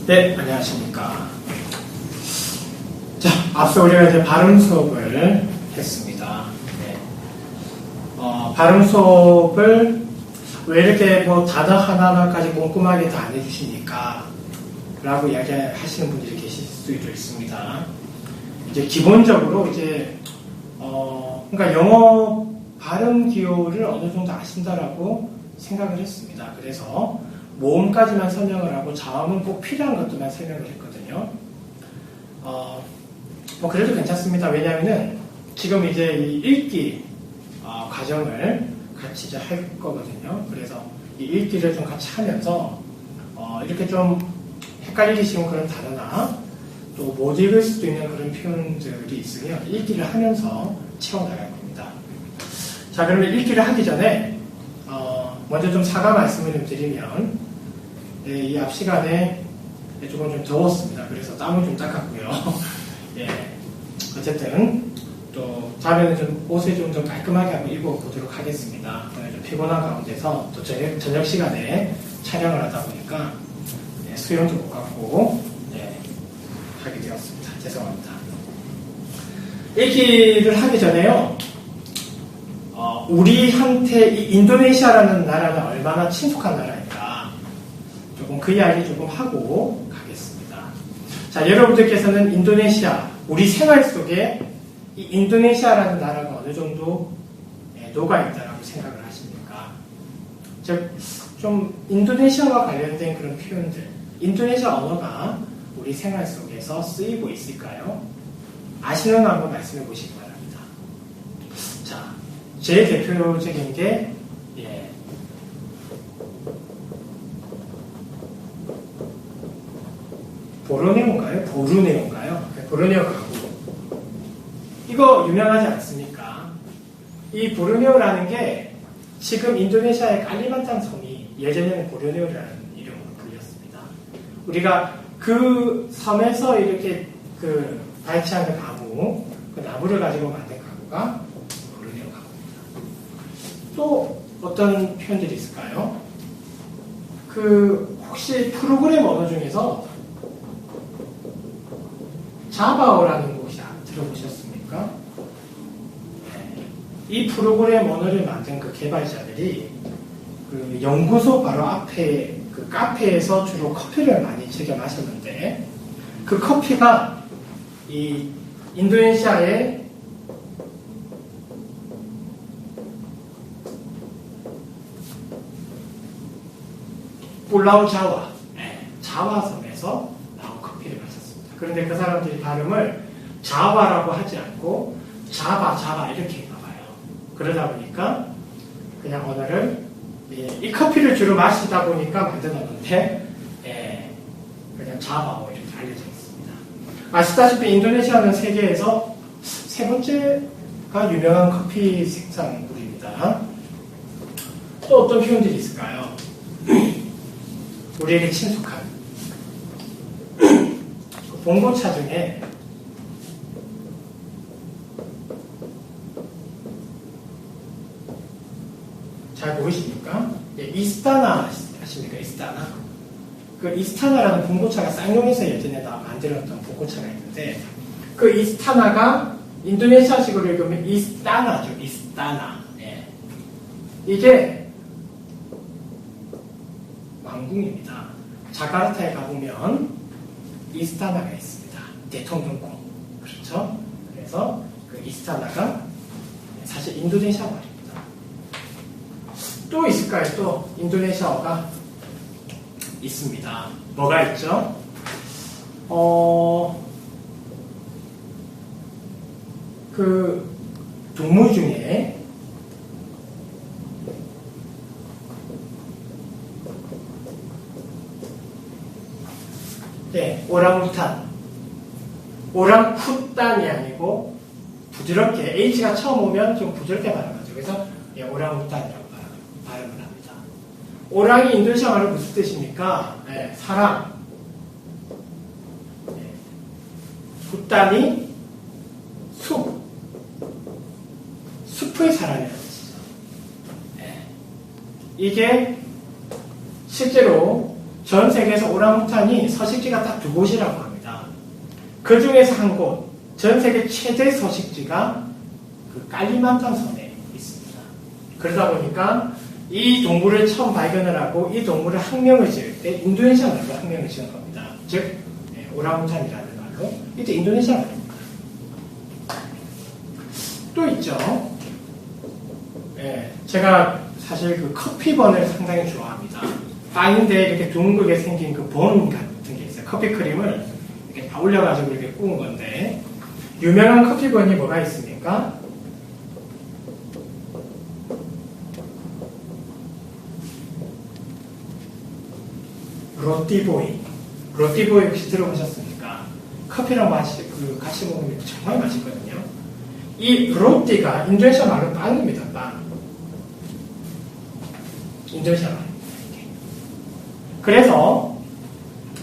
네, 안녕하십니까. 자, 앞서 우리가 이제 발음 수업을 했습니다. 네. 발음 수업을 왜 이렇게 뭐 단어 하나하나까지 꼼꼼하게 다 안 해주십니까? 라고 이야기하시는 분들이 계실 수도 있습니다. 이제 기본적으로 이제, 그러니까 영어 발음 기호를 어느 정도 아신다라고 생각을 했습니다. 그래서 모음까지만 설명을 하고 자음은 꼭 필요한 것들만 설명을 했거든요. 뭐 그래도 괜찮습니다. 왜냐하면은 지금 이제 이 읽기 과정을 같이 이제 할 거거든요. 그래서 이 읽기를 좀 같이 하면서 이렇게 좀 헷갈리기 쉬운 그런 단어나 또 못 읽을 수도 있는 그런 표현들이 있으면 읽기를 하면서 채워나갈 겁니다. 자, 그러면 읽기를 하기 전에 먼저 좀 사과 말씀을 좀 드리면 이 앞 시간에 조금 좀 더웠습니다. 그래서 땀을 좀 닦았고요. 예, 어쨌든 또 다음에는 좀 옷을 좀 더 깔끔하게 한번 입어보도록 하겠습니다. 오늘 좀 피곤한 가운데서 또 저녁 시간에 촬영을 하다 보니까 수영도 못 갖고 하게 되었습니다. 죄송합니다. 읽기를 하기 전에요. 우리한테 이 인도네시아라는 나라가 얼마나 친숙한 나라인가 조금 그 이야기 조금 하고 가겠습니다. 자, 여러분들께서는 인도네시아, 우리 생활 속에 이 인도네시아라는 나라가 어느 정도 녹아있다라고 생각을 하십니까? 즉, 좀 인도네시아와 관련된 그런 표현들, 인도네시아 언어가 우리 생활 속에서 쓰이고 있을까요? 아시는 거 한번 말씀해 보시기 바랍니다. 자, 제일 대표적인 게 보르네오인가요? 보르네오인가요? 보르네오 가구. 이거 유명하지 않습니까? 이 보르네오라는 게 지금 인도네시아의 칼리만탄 섬이 예전에는 보르네오라는 이름으로 불렸습니다. 우리가 그 섬에서 이렇게 그 발치하는 가구, 그 나무를 가지고 만든 가구가 보르네오 가구입니다. 또 어떤 표현들이 있을까요? 그 혹시 프로그램 언어 중에서 자바어라는 곳이 들어보셨습니까? 이 프로그램 언어를 만든 그 개발자들이 그 연구소 바로 앞에 그 카페에서 주로 커피를 많이 즐겨 마셨는데 그 커피가 이 인도네시아의 폴라우 자와, 자와섬에서 나온 커피를 마셨습니다. 그런데 그 사람들이 발음을 자와라고 하지 않고 자바 이렇게 읽어봐요. 그러다 보니까 그냥 언어를 이 커피를 주로 마시다 보니까 만들었는데 그냥 자바오 이렇게 알려져 있습니다. 아시다시피 인도네시아는 세계에서 세 번째가 유명한 커피 생산국입니다. 또 어떤 표현들이 있을까요? 우리에게 친숙한 봉고차 중에 잘 보이십니까? 이스타나 아십니까? 이스타나. 그 이스타나라는 봉고차가 쌍용에서 예전에 다 만들었던 봉고차가 있는데 그 이스타나가 인도네시아식으로 읽으면 이스타나죠. 이스타나. 이게 왕궁입니다. 자카르타에 가보면 이스타나가 있습니다. 대통령궁. 그렇죠? 그래서 그 이스타나가 사실 인도네시아 말입니다. 또 있을까요? 또 인도네시아어가 있습니다. 뭐가 있죠? 그 동물 중에 오랑우탄. 오랑쿠탄이 아니고 부드럽게 H가 처음 오면 좀 부드럽게 발음하죠. 그래서 오랑우탄이라고 발음을 합니다. 오랑이 인도네시아 말로 무슨 뜻입니까? 사랑. 쿠탄이 숲. 숲의 사랑이라는 뜻이죠. 이게 실제로 전 세계에서 오랑우탄이 서식지가 딱 두 곳이라고 합니다. 그 중에서 한 곳, 전 세계 최대 서식지가 그 깔리만탄 섬에 있습니다. 그러다 보니까 이 동물을 처음 발견을 하고 이 동물을 학명을 지을 때 인도네시아 말로 학명을 지은 겁니다. 즉 오랑우탄이라는 말로. 이때 인도네시아 말입니다. 또 있죠. 제가 사실 그 커피번을 상당히 좋아합니다. 빵인데 이렇게 둥글게 생긴 그 번 같은 게 있어요. 커피 크림을 이렇게 다 올려가지고 이렇게 구운 건데, 유명한 커피번이 뭐가 있습니까? 로띠보이. 로띠보이 혹시 들어보셨습니까? 커피랑 같이 먹으면 정말 맛있거든요. 이 로띠가 인도네시아 말로 빵입니다. 빵. 인도네시아 말. 그래서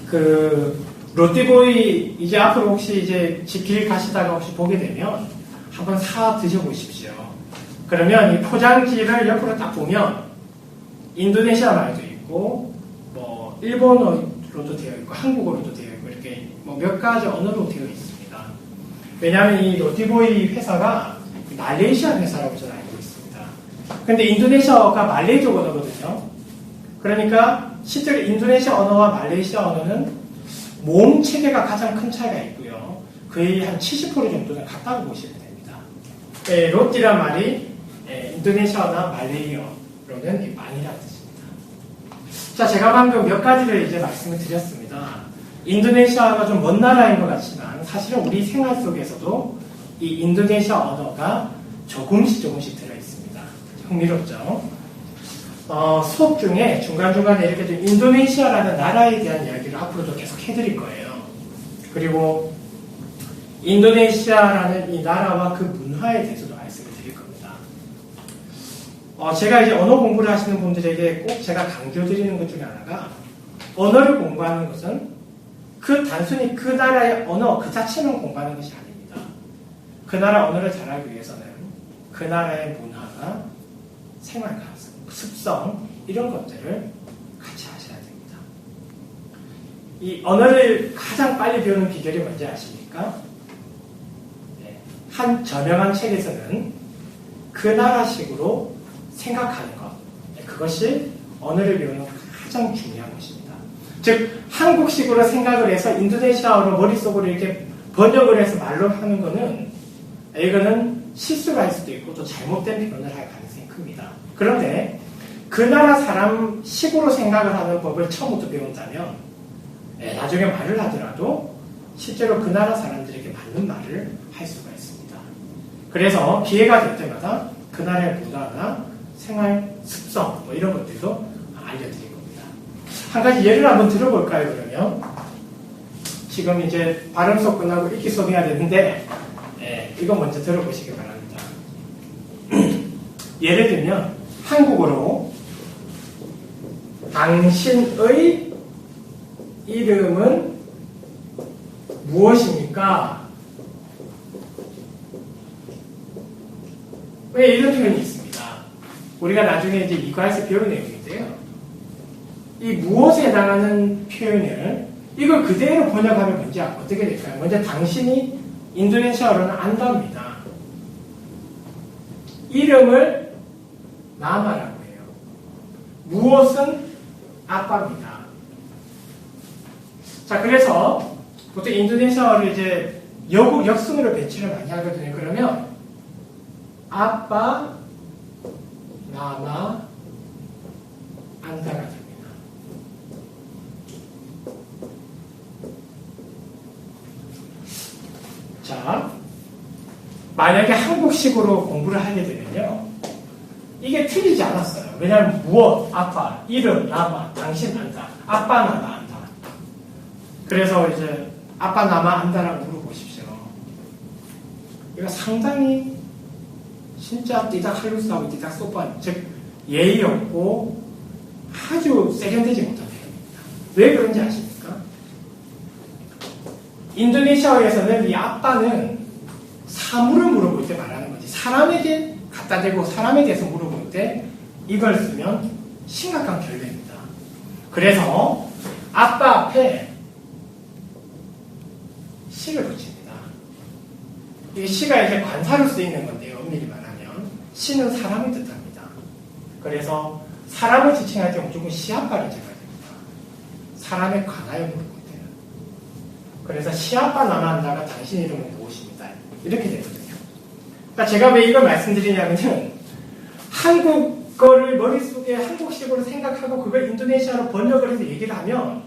그 로띠보이 이제 앞으로 혹시 이제 길 가시다가 혹시 보게 되면 한번 사 드셔보십시오. 그러면 이 포장지를 옆으로 딱 보면 인도네시아 말도 있고 뭐 일본어로도 되어 있고 한국어로도 되어 있고 이렇게 뭐 몇 가지 언어로 되어 있습니다. 왜냐하면 이 로띠보이 회사가 말레이시아 회사라고 저는 알고 있습니다. 근데 인도네시아어가 말레이족 언어거든요. 그러니까 실제로 인도네시아 언어와 말레이시아 언어는 모음 체계가 가장 큰 차이가 있고요. 거의 한 70% 정도는 같다고 보시면 됩니다. 로띠란 말이 인도네시아나 말레이어로는 빵이라는 뜻입니다. 자, 제가 방금 몇 가지를 이제 말씀을 드렸습니다. 인도네시아가 좀 먼 나라인 것 같지만 사실은 우리 생활 속에서도 이 인도네시아 언어가 조금씩 들어있습니다. 흥미롭죠? 수업 중에 중간중간에 이렇게 좀 인도네시아라는 나라에 대한 이야기를 앞으로도 계속 해드릴 거예요. 그리고 인도네시아라는 이 나라와 그 문화에 대해서도 말씀을 드릴 겁니다. 제가 이제 언어 공부를 하시는 분들에게 꼭 제가 강조드리는 것 중에 하나가 언어를 공부하는 것은 단순히 그 나라의 언어 그 자체만 공부하는 것이 아닙니다. 그 나라 언어를 잘하기 위해서는 그 나라의 문화가 생활 가능, 습성 이런 것들을 같이 하셔야 됩니다. 이 언어를 가장 빨리 배우는 비결이 뭔지 아십니까? 한 저명한 책에서는 그 나라식으로 생각하는 것, 그것이 언어를 배우는 가장 중요한 것입니다. 즉 한국식으로 생각을 해서 인도네시아어로 머릿속으로 이렇게 번역을 해서 말로 하는 거는 이거는 실수가 할 수도 있고 또 잘못된 표현을 할 가능성이 큽니다. 그런데 그 나라 사람 식으로 생각을 하는 법을 처음부터 배운다면 나중에 말을 하더라도 실제로 그 나라 사람들에게 맞는 말을 할 수가 있습니다. 그래서 기회가 될 때마다 그 나라의 문화나 생활 습성 뭐 이런 것들도 알려드릴 겁니다. 한 가지 예를 한번 들어볼까요? 그러면 지금 이제 발음 수업 끝나고 읽기 수업 해야 되는데 이거 먼저 들어보시기 바랍니다. 예를 들면 한국어로 당신의 이름은 무엇입니까? 왜 이런 표현이 있습니다. 우리가 나중에 이제 이과에서 배울 내용인데요. 이 무엇에 해당하는 표현을 이걸 그대로 번역하면 먼저 어떻게 될까요? 먼저 당신이 인도네시아어로는 안다입니다. 이름을 나마라고 해요. 무엇은 아빠입니다. 자, 그래서 보통 인도네시아어를 이제 역순으로 배치를 많이 하거든요. 그러면 아빠, 나마, 안다가 됩니다. 자, 만약에 한국식으로 공부를 하게 되면요. 이게 틀리지 않았어요. 왜냐하면 무엇, 아빠, 이름, 나마, 당신 안다. 아빠, 나마, 안다. 그래서 이제 아빠, 나마, 안다라고 물어보십시오. 이거 상당히 진짜 띠닥 할루스하고 띠닥 소반, 즉 예의 없고 아주 세련되지 못한 표현입니다. 왜 그런지 아십니까? 인도네시아에서는 이 아빠는 사물을 물어볼 때 말하는 거지. 사람에게 갖다 대고 사람에 대해서 물어볼 때 이걸 쓰면 심각한 결례입니다. 그래서 아빠 앞에 시를 붙입니다. 이 시가 이제 관사로 쓰이는 건데요. 엄밀히 말하면 시는 사람을 뜻합니다. 그래서 사람을 지칭할 때 무조건 시아빠를 제가 됩니다. 사람에 관하여 부르거든요. 그래서 시아빠 나만다가 당신 이름은 무엇입니다. 이렇게 되거든요. 그러니까 제가 왜 이걸 말씀드리냐면은 한국어를 머릿속에 한국식으로 생각하고 그걸 인도네시아로 번역을 해서 얘기를 하면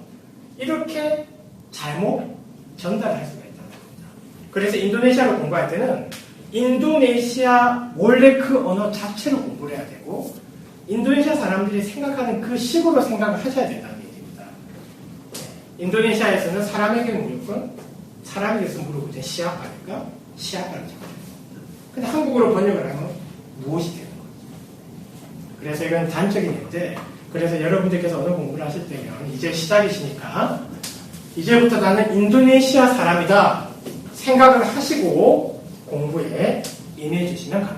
이렇게 잘못 전달할 수가 있다는 겁니다. 그래서 인도네시아를 공부할 때는 인도네시아 원래 그 언어 자체로 공부를 해야 되고 인도네시아 사람들이 생각하는 그 식으로 생각을 하셔야 된다는 얘기입니다. 인도네시아에서는 사람에게 무조건 사람에게서 물어보자 시아빠니까 시아빠를 잡아야 됩니다. 근데 한국어로 번역을 하면 무엇이 되는 거죠? 그래서 이건 단적인 예인데 그래서 여러분들께서 언어 공부를 하실 때면 이제 시작이시니까 이제부터 나는 인도네시아 사람이다 생각을 하시고 공부에 임해 주시면 감사합니다.